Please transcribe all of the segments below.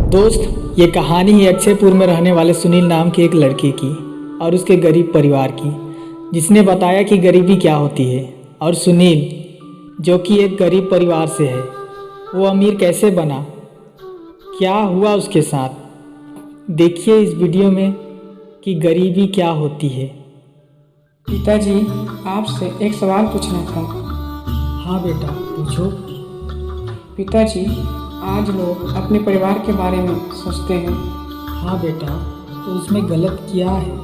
दोस्त, ये कहानी है अक्षयपुर में रहने वाले सुनील नाम के एक लड़के की और उसके गरीब परिवार की, जिसने बताया कि गरीबी क्या होती है। और सुनील, जो कि एक गरीब परिवार से है, वो अमीर कैसे बना, क्या हुआ उसके साथ। देखिए इस वीडियो में कि गरीबी क्या होती है। पिताजी, आपसे एक सवाल पूछना था। हाँ बेटा, पूछो। पिताजी, आज लोग अपने परिवार के बारे में सोचते हैं। हाँ बेटा, तो उसमें गलत क्या है?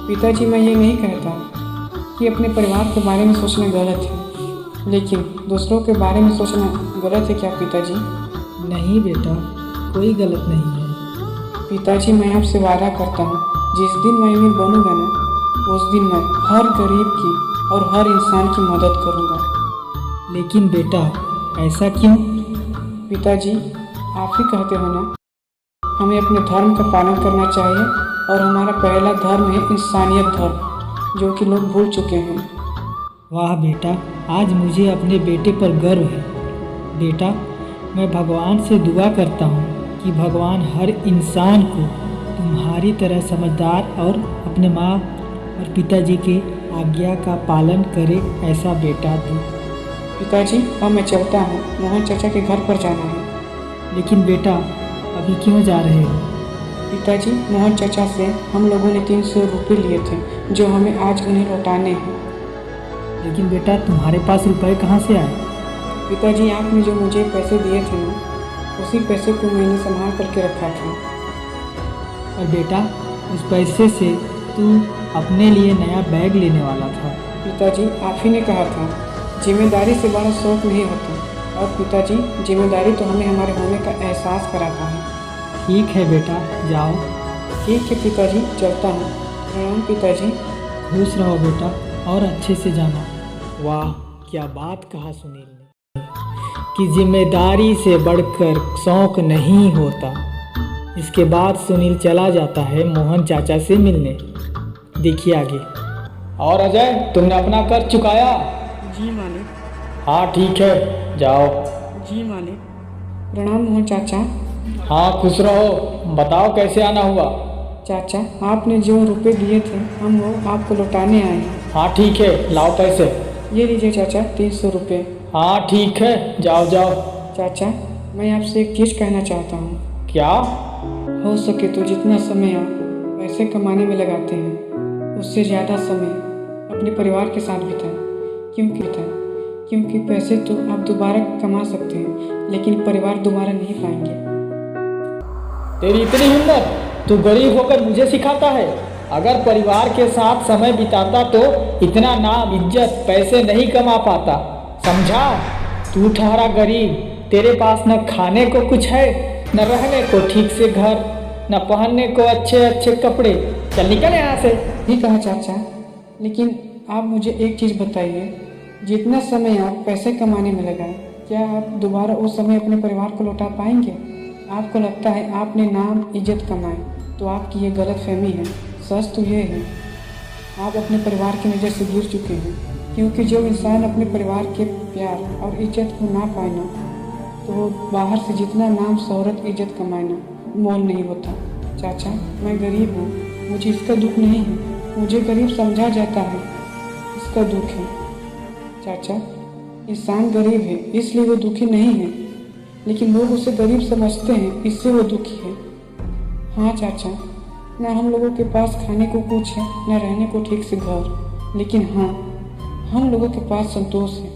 पिताजी, मैं ये नहीं कहता कि अपने परिवार के बारे में सोचना गलत है, लेकिन दूसरों के बारे में सोचना गलत है क्या पिताजी? नहीं बेटा, कोई गलत नहीं है। पिताजी, मैं आपसे वादा करता हूँ, जिस दिन मैं अमीर बनूंगा ना, उस दिन मैं हर गरीब की और हर इंसान की मदद करूँगा। लेकिन बेटा, ऐसा क्यों? पिताजी, आप ही कहते हो ना, हमें अपने धर्म का पालन करना चाहिए और हमारा पहला धर्म है इंसानियत धर्म, जो कि लोग भूल चुके हैं। वाह बेटा, आज मुझे अपने बेटे पर गर्व है। बेटा, मैं भगवान से दुआ करता हूँ कि भगवान हर इंसान को तुम्हारी तरह समझदार और अपने माँ और पिताजी के आज्ञा का पालन करे, ऐसा बेटा दे। पिताजी, अब मैं चलता हूँ, मोहन चाचा के घर पर जाना है। लेकिन बेटा, अभी क्यों जा रहे हो? पिताजी, मोहन चाचा से हम लोगों ने 300 रुपये लिए थे, जो हमें आज उन्हें लौटाने हैं। लेकिन बेटा, तुम्हारे पास रुपए कहाँ से आए? पिताजी, आपने जो मुझे पैसे दिए थे ना, उसी पैसे को मैंने संभाल करके रखा था। और बेटा, उस पैसे से तू अपने लिए नया बैग लेने वाला था। पिताजी, आप ही ने कहा था, जिम्मेदारी से बड़ा शौक नहीं होता। और पिताजी, जिम्मेदारी तो हमें हमारे होने का एहसास कराता है। ठीक है बेटा, जाओ। ठीक है पिताजी, चलता हूँ। प्रणाम पिताजी। खुश रहो बेटा और अच्छे से जाना। वाह, क्या बात कहा सुनील ने कि जिम्मेदारी से बढ़कर शौक नहीं होता। इसके बाद सुनील चला जाता है मोहन चाचा से मिलने। देखिए आगे। और अजय, तुमने अपना कर्ज चुकाया? जी मालिक। हाँ ठीक है, जाओ। जी मालिक। प्रणाम मोहन चाचा। हाँ खुश रहो। बताओ कैसे आना हुआ? चाचा, आपने जो रुपए दिए थे, हम वो आपको लौटाने आए हैं। हाँ ठीक है, लाओ पैसे। ये लीजिए चाचा, 300 रुपये। हाँ ठीक है, जाओ जाओ। चाचा, मैं आपसे एक चीज़ कहना चाहता हूँ। क्या? हो सके तो जितना समय आप पैसे कमाने में लगाते हैं, उससे ज़्यादा समय अपने परिवार के साथ बिताएं। क्योंकि पैसे तो आप दोबारा कमा सकते हैं, लेकिन परिवार दोबारा नहीं पाएंगे। तेरी इतनी हिम्मत, तू गरीब होकर मुझे सिखाता है? अगर परिवार के साथ समय बिताता तो इतना नाम, इज्जत, पैसे नहीं कमा पाता, समझा? तू ठहरा गरीब, तेरे पास न खाने को कुछ है, न रहने को ठीक से घर, न पहनने को अच्छे अच्छे कपड़े। चल निकल यहाँ से। ठीक कहा चाचा, लेकिन आप मुझे एक चीज़ बताइए, जितना समय आप पैसे कमाने में लगाए, क्या आप दोबारा उस समय अपने परिवार को लौटा पाएंगे? आपको लगता है आपने नाम, इज्जत कमाए, तो आपकी ये गलत फहमी है। सच तो ये है, आप अपने परिवार की नज़र से गिर चुके हैं। क्योंकि जो इंसान अपने परिवार के प्यार और इज्जत को ना पाए ना, तो वो बाहर से जितना नाम, शोहरत, इज्जत कमाए ना, मोल नहीं होता। चाचा, मैं गरीब हूँ, मुझे इसका दुख नहीं है। मुझे गरीब समझा जाता है, इसका दुख है। चाचा, इंसान गरीब है इसलिए वो दुखी नहीं है, लेकिन लोग उसे गरीब समझते हैं, इससे वो दुखी है। हाँ चाचा, ना हम लोगों के पास खाने को कुछ है, ना रहने को ठीक से घर, लेकिन हाँ, हम लोगों के पास संतोष है।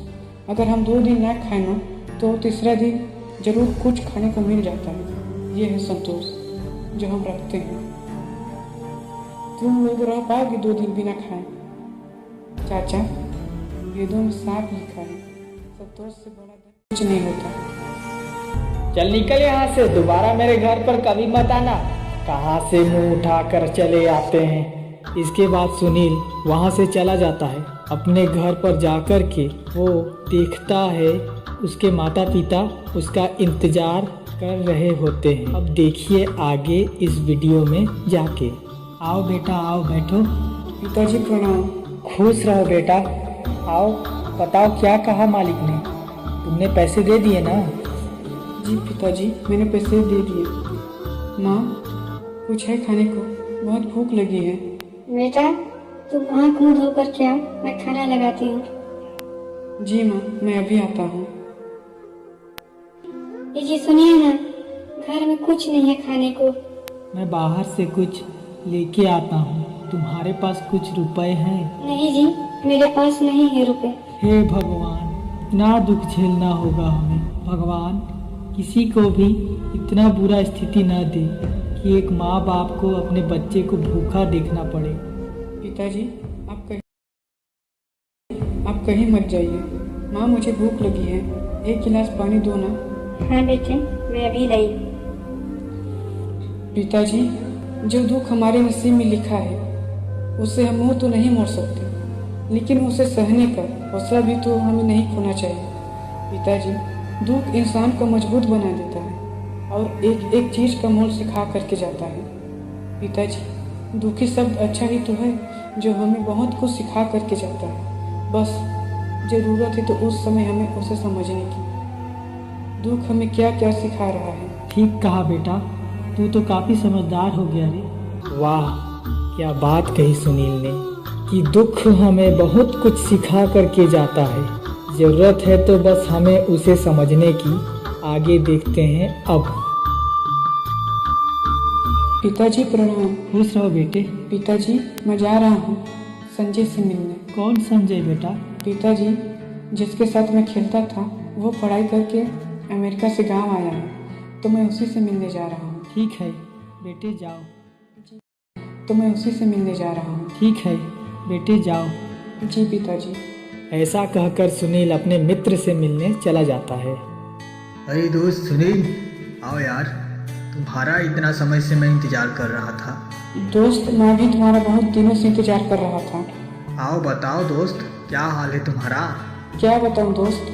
अगर हम 2 दिन ना खाए ना, तो तीसरा दिन जरूर कुछ खाने को मिल जाता है। ये है संतोष जो हम रखते हैं। तुम लोग रह पाओगे 2 दिन बिना खाए? चाचा, वेदों में साफ लिखा है, संतोष से बड़ा कुछ नहीं होता। चल निकल यहाँ से, दोबारा मेरे घर पर कभी मत आना। कहाँ से मुंह उठाकर चले आते हैं। इसके बाद सुनील वहाँ से चला जाता है। अपने घर पर जाकर के वो देखता है उसके माता पिता उसका इंतजार कर रहे होते हैं। अब देखिए आगे इस वीडियो में जाके। आओ बेटा आओ, बैठो। पिताजी प्रणाम। खुश रहो बेटा। आओ बताओ क्या कहा मालिक ने। तुमने पैसे दे दिए ना? जी पिताजी, मैंने पैसे दे दिए। माँ, कुछ है खाने को? बहुत भूख लगी है। बेटा, तुम आँख मुँह धोकर के आओ, मैं खाना लगाती हूँ। जी माँ, मैं अभी आता हूँ। जी सुनिए ना, घर में कुछ नहीं है खाने को। मैं बाहर से कुछ लेके आता हूँ। तुम्हारे पास कुछ रुपए हैं? नहीं जी, मेरे पास नहीं है रुपए। हे भगवान, इतना दुख झेलना होगा हमें। भगवान किसी को भी इतना बुरा स्थिति न दे कि एक माँ बाप को अपने बच्चे को भूखा देखना पड़े। पिताजी, आप कहीं मत जाइए। माँ, मुझे भूख लगी है, एक गिलास पानी दो ना। हाँ बेटे, मैं अभी लाई। पिताजी, जो दुख हमारे नसीब में लिखा है उससे हम मुंह तो नहीं मोड़ सकते, लेकिन उसे सहने का हौसला भी तो हमें नहीं खोना चाहिए। पिताजी, दुख इंसान को मजबूत बना देता है और एक एक चीज़ का मोल सिखा करके जाता है। पिताजी, दुखी शब्द अच्छा ही तो है जो हमें बहुत कुछ सिखा करके जाता है। बस ज़रूरत है तो उस समय हमें उसे समझने की। दुख हमें क्या क्या सिखा रहा है। ठीक कहा बेटा, तू तो काफी समझदार हो गया रे। वाह, क्या बात कही सुनील ने कि दुख हमें बहुत कुछ सिखा करके जाता है। जरूरत है तो बस हमें उसे समझने की। आगे देखते हैं अब। पिताजी प्रणाम। खुश रहो बेटे। पिताजी, मैं जा रहा हूँ संजय से मिलने। कौन संजय बेटा? पिताजी, जिसके साथ मैं खेलता था वो पढ़ाई करके अमेरिका से गांव आया है, तो मैं उसी से मिलने जा रहा हूँ। ठीक है बेटे, जाओ। तो मैं उसी से मिलने जा रहा हूँ। ठीक है बेटे, जाओ। जी पिताजी। ऐसा कहकर सुनील अपने मित्र से मिलने चला जाता है। अरे दोस्त सुनील, आओ यार, तुम्हारा इतना समय से मैं इंतजार कर रहा था। दोस्त, मैं भी तुम्हारा बहुत दिनों से इंतजार कर रहा था। आओ बताओ दोस्त, क्या हाल है तुम्हारा? क्या बताऊँ दोस्त,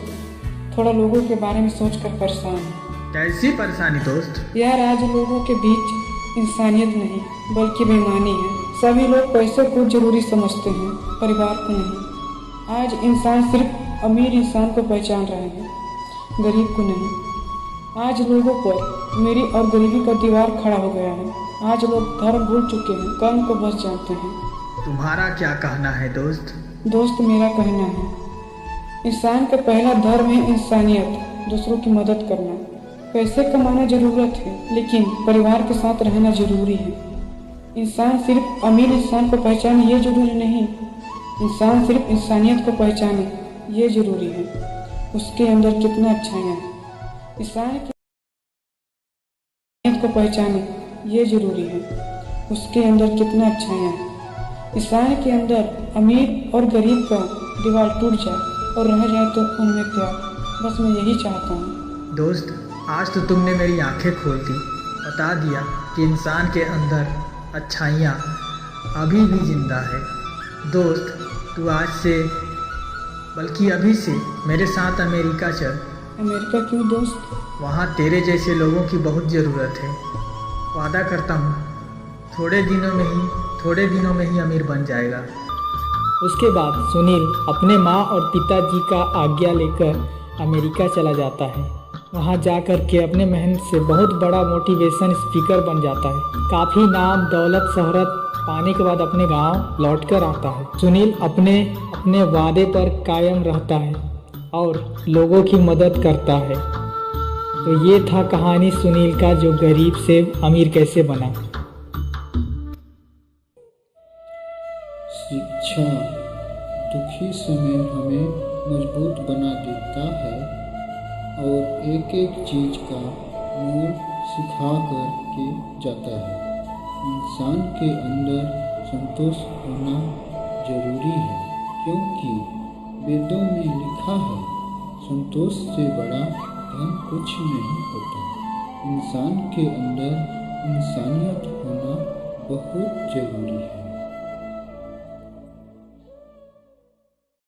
थोड़ा लोगों के बारे में सोचकर परेशान हूँ। कैसी परेशानी दोस्त? यार, आज लोगों के बीच इंसानियत नहीं बल्कि बेईमानी है। सभी लोग पैसे को जरूरी समझते हैं, परिवार को नहीं। आज इंसान सिर्फ अमीर इंसान को पहचान रहे हैं, गरीब को नहीं। आज लोगों पर मेरी और गरीबी का दीवार खड़ा हो गया है। आज लोग धर्म भूल चुके हैं, कर्म को बस जानते हैं। तुम्हारा क्या कहना है दोस्त? दोस्त, मेरा कहना है इंसान का पहला धर्म है इंसानियत, दूसरों की मदद करना। पैसे कमाना जरूरत है, लेकिन परिवार के साथ रहना जरूरी है। इंसान सिर्फ अमीर इंसान को पहचाने ये जरूरी नहीं, इंसान सिर्फ इंसानियत को पहचाने ये जरूरी है। उसके अंदर कितना अच्छाइयाँ हैं, इंसान की इंसानियत को पहचाने ये जरूरी है। उसके अंदर कितना अच्छाइयाँ हैं। इंसान के अंदर अमीर और गरीब का दीवार टूट जाए और रह जाए तो उनमें प्यार। बस मैं यही चाहता हूँ। दोस्त, आज तो तुमने मेरी आंखें खोल दी, बता दिया कि इंसान के अंदर अच्छाइयाँ अभी भी जिंदा है। दोस्त, तू आज से बल्कि अभी से मेरे साथ अमेरिका चल। अमेरिका क्यों दोस्त? वहाँ तेरे जैसे लोगों की बहुत ज़रूरत है। वादा करता हूँ थोड़े दिनों में ही अमीर बन जाएगा। उसके बाद सुनील अपने माँ और पिताजी का आज्ञा लेकर अमेरिका चला जाता है। वहाँ जाकर के अपने मेहनत से बहुत बड़ा मोटिवेशन स्पीकर बन जाता है। काफ़ी नाम दौलत शोहरत पाने के बाद अपने गांव लौटकर आता है। सुनील अपने वादे पर कायम रहता है और लोगों की मदद करता है। तो ये था कहानी सुनील का, जो गरीब से अमीर कैसे बना। शिक्षा दुखी समय हमें मजबूत बना देता है और एक एक चीज़ का मूल सिखा कर के जाता है। इंसान के अंदर संतोष होना जरूरी है, क्योंकि वेदों में लिखा है संतोष से बड़ा धन कुछ नहीं होता। इंसान के अंदर इंसानियत होना बहुत जरूरी है।